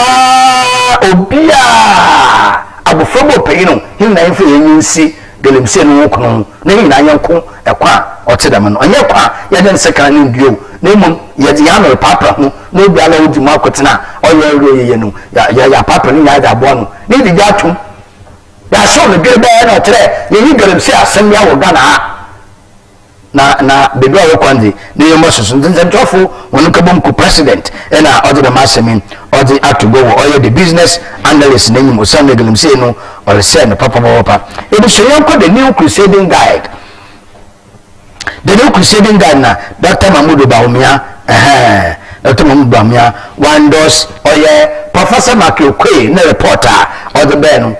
C: abofrobo peyino him na enfe yensi gelemse no kono na him na yanko ekwa otedam no onye kwa ya den second ni bio na mum ye di ya no papa ho na obia la odi mu akotena oye roye no ya papa ni ya da bo no ni di ja tum ya so no gbe na tere ye gelemse asem ya wo Ghana na bebi awo kwandi na yemo soso ntentofo wonu kabonku president na odi the massmin odi atugo wo oye the business analyst na nyimo san neglem say no or say no papa ebi so yanko the new crusading guide na Dr. Mamudu Bawumia Dr. Mamudu Bawumia wandos oye Professor Makokwe na reporter odi be no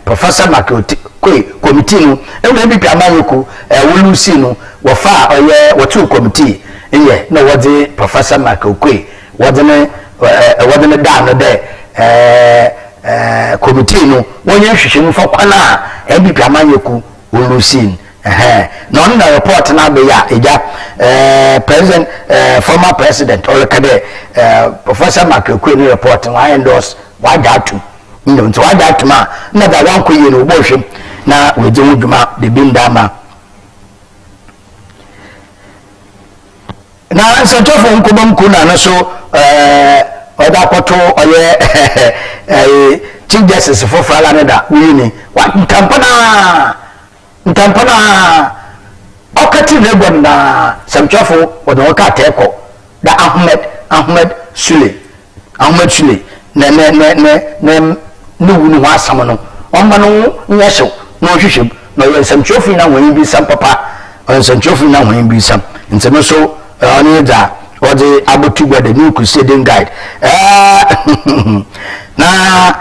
C: Professor Makokwe committee no MPP amayoku wolusi no wofa oye wotu committee eye na wode Professor Makokwe wode ne da no de committee no wonye hwehwemu fa kwana MPP amayoku wolusi na on na report na be ya eja president former president or kade Professor Makokwe ni report wa endorse wa datu nti wada atuma na da wan koyi no bo hwem na wodi ho dwuma de bi ndama na nsatofo nkobam ku na so oda kwoto oye chief justice for Fala Neda wini wa ntampana okati regon na samchofo oda waka teko da Ahmed Sule ne wunu wa asam no omba no nyehyew no hwehwem no samchofo na wan bi sam papa samchofo na wan bi sam nteno so oni da odi abotu gwa the new crusading guide na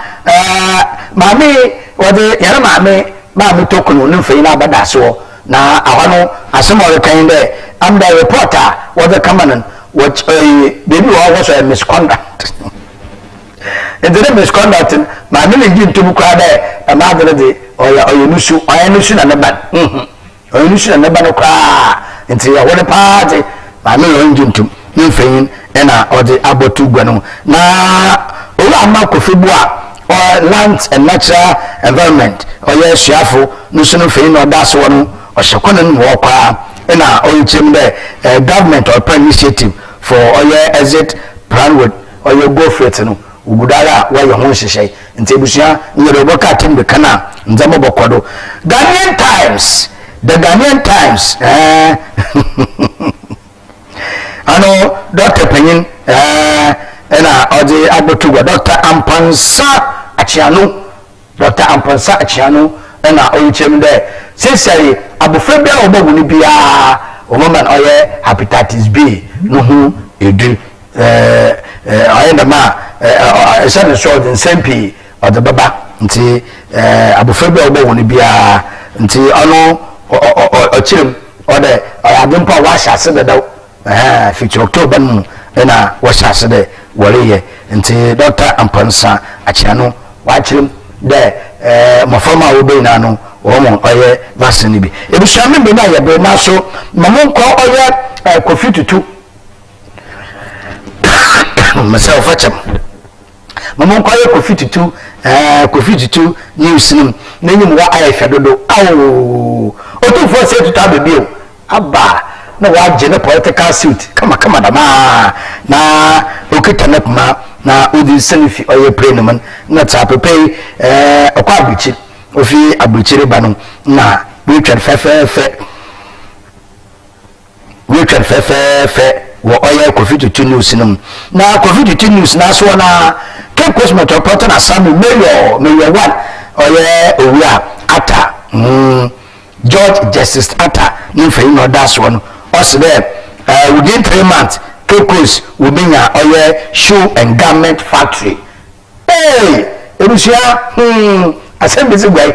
C: mami odi yara mami tokuno no fei na abada so na ahono asemo rekan de am the reporter odi kamanan what baby was a misconduct and the misconduct mami le gi ntobu kwa de amadere de oyenusu na neba oyenusu na neba no kwa nti ya wole party mami lo njuntum nfeyin na odi abotu gwa no na owa ma kofibu a land and natural environment oye suafo nusu no feyin no da so no o shekona no wo kwa na oyichem de government or prime initiative for oye exit planwood oye go fit no ugudara wa ye ho hyehyɛ nti ebusia nyere boka tim de kana nzamo bokodo Ghanaian Times ano Dr. Penyin na odi abotugo Dr. Ampansa Achiano na oyichem de sesari abofra bia obagu ni bia o man oye hepatitis B no hu edu ayenda ma esa so den sempi odo baba nti abofra bia obagu ni bia nti ano ochirem ode ayadempa wa hyase dedaw fiti October no na wa hyase de woreye nti Dr. Ampansa Achiano wa chirem de mafama obe na no omo oye vaccine bi ebusuame be na ye be na so mamonko oye Kofi Tutu myself acham mamonko oye Kofi Tutu news nim nanyim wa ayefa dodo awo otufo se tuta be bio aba na wa jene political suit kama dama na okita na kuma na odi senifi oye pray no man na tapepe okwa abichi ofi abuchire banu na witwa fefefe wo oya Kofi Tutu news nim na Kofi Tutu news na so na Cape Metropolitan Assembly mayor 1 oya owia ata George Justice ata ni fe no das one also there within 3 months Cape Coast will be oya shoe and garment factory ebusia asembisi gwai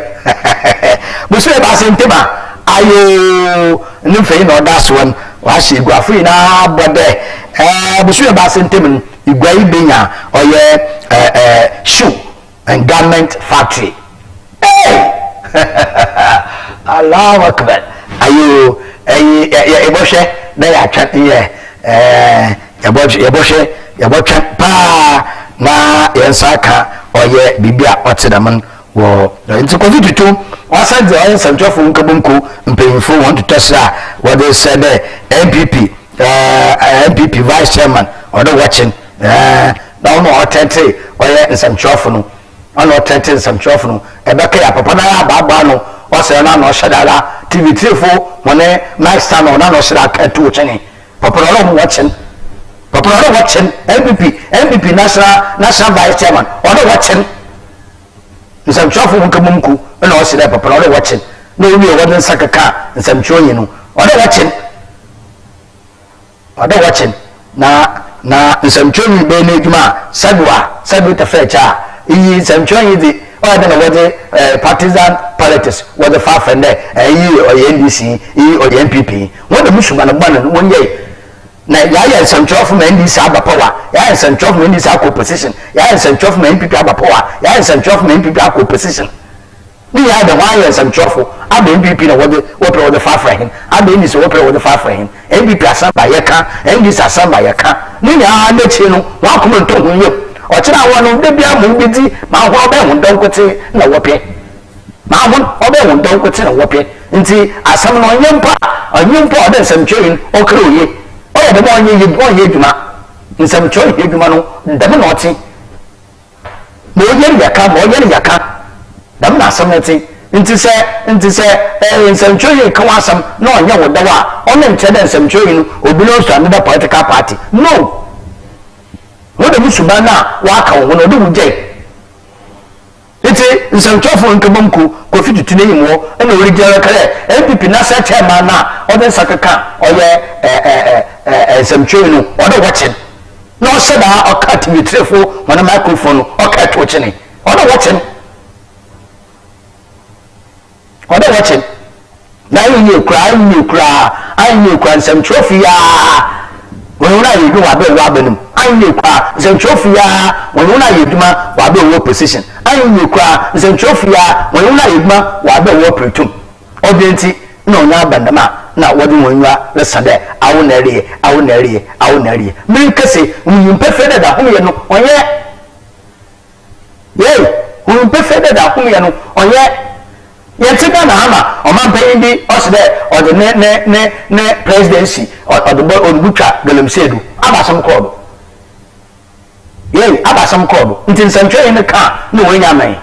C: busu e ba sentema ayo nfe no das one wa she gwafu na bode busu e ba sentema igwai benya oye shoe and garment factory Allahu akbar ayo eboshe na ya chat ye eboshe pa na yensaka oye bibia otedam wo nti Kofi Tutu wasande oye samtwafo nkabonku mpeyinfo want to test what they said MPP vice chairman or the watching now no attente oye samtwafo no ono attente samtwafo no ebeka ya papa na baba no wase na no shadala TV3 fo wone nice stand on na no shada ka tu chene papa no watching MPP national vice chairman or the watching some trouble nkamunku na o sile papa no watching no wi o wadin sakaka some choyin no or the watching na some choyin be na djuma sadwa ta fecha yi some choyin di o da na wode partisan politics with the far friend yi o NDC yi o MPP won the mushuma na gban won ye na ya some from NDC aba power ya some from NDC akọ position ya some from MPP aba power ya some from MPP akọ position ni ya da why some from aba MPP na wo the far friend aba NDC wo the far friend MPP asamba ya ka NDC asamba ya ka ni ya na chi no wa kuma nto hu ye o kira wonu de bia mu bidi ma ho be hu donkote na wope ma ho obe hu donkote na wope nti asam no nyempa o de nsam twin o kra oye o ye de mo onye edwuma nsam twin edwuma no ndem na oti mo ye yaka dam na asam na ti nti se nsam twin ka wasam na onye wodawa o ne nche de nsam twin obi no so another political party no what the Musubana waka when do wuje iti nsantofo nkabamku Kofi Tutuneni mo and original kare MPP na sa chairman na oden sakaka oye samchwe no odo watching no said o cut me trefo when microphone o cut watching odo watching na you cry samchwe ya wona yidu wa be wa benum anyi kwa zentrofia wona yiduma wa be wo position anyi kwa zentrofia wona yiduma wa be wo pretum odenti na onya bandama na wodi wonwa lesade awo na rie min kase nyimpe fede da hoye no onye nyimpe fede da hoye no onye yetiga na ama omanpanyin bi osde ode ne presidency ode odbutwa galamsedu abasam kodo abasam kodo nti nsantwe ne ka no wenya man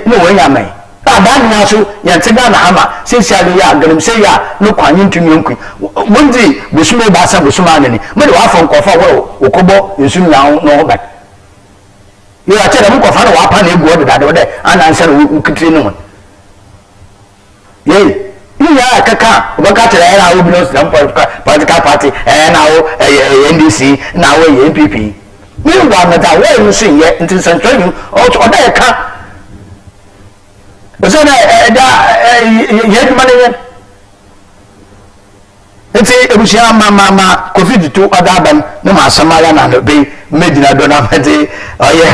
C: no wenya man adan nya so yetiga na ama sesiale ya galamse ya no kwanyin ntumi nkwi mundi busume basa busuma ne me de wafon kofa wo okobo nsu nya no hobat you are telling me kofa na wapa na egu odada de ana answer ukitire no ya kaka obaka tere era wo binos dan political party na wo NDC na wo NPP me wa na da wo nso ye ntin santrani o da ya ka o so na ye dwumane ye enti ebusia mama covid to odaban no ma samara na no be medina dona mede oye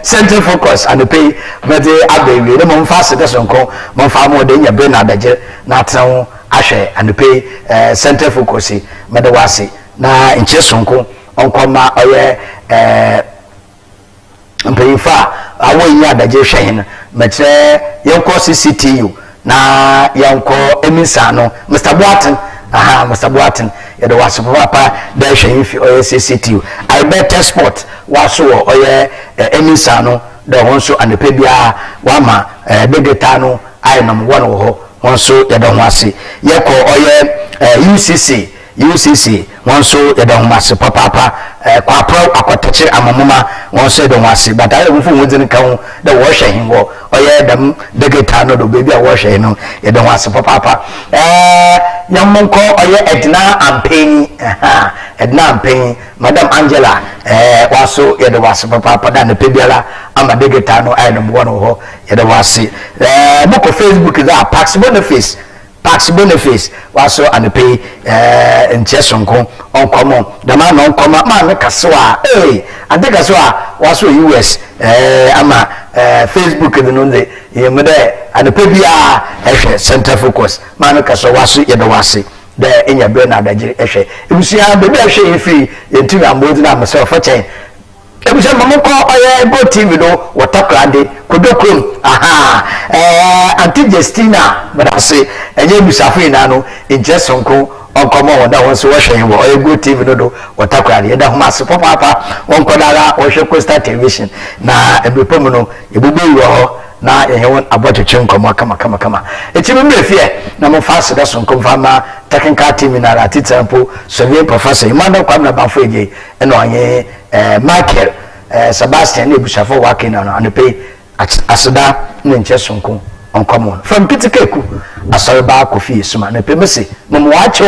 C: center focus and pay mede abewe no mo fast de sonko mo fa mo de nya be na daje na tan ahwe and pay center focus mede wase na nche sonko onkoma oye mpefa awo nya daje hwen metre yenko CCTU na yenko emisa no Mr. Boatin Mr. Boatin ya do waso papa da hwen fi oye CCTU I better sport waso oye emisa no da wonso anepe bia wama degeta no ai nam wono ho wonso ya do wase ye ko oye UCC wonso ya do wase papa kwa pro akotache amamuma wonso do wase but I won fu wodin kan da wo hwen wo oye dam degeta no do baby a wo hwen no ya do wase papa yamonko oye Edna Ampeni Madam Angela waso ya do wase papa da ne pebiala ama degeta no ai no wono ho ya do wase boko Facebook is a Pax Boniface waso anepe nchesonko onkomo dama no onkoma ma me kasoa ade kasoa waso US ama Facebook de nonde yemede anepe bia ehwe center focus ma me kaso waso ye do wase de enya be na adagire ehwe ebusia be ehwe yefi yenti ambodi na myself chen ebusia mamko oye Go TV do watakrade kodokrom Auntie Justina badase enye busafo ina no injesonko onkomo wona wonso wo hwen wo oye Go TV do watakrade eda homa se papa wonkodara wo hwe Coastal Television na ebepom no ebubu wo na ehewon abotoche nkomo kama echimi mrefie na mo fast da sonko fama technical team na ratitampo Soviet professor Emmanuel Kwamna Bafeje eno anye Michael Sebastian ebusafo wakina na anepe asada ne nchesonko onkomo from Pitikeku asareba Kofi Suma na pemese mo wacho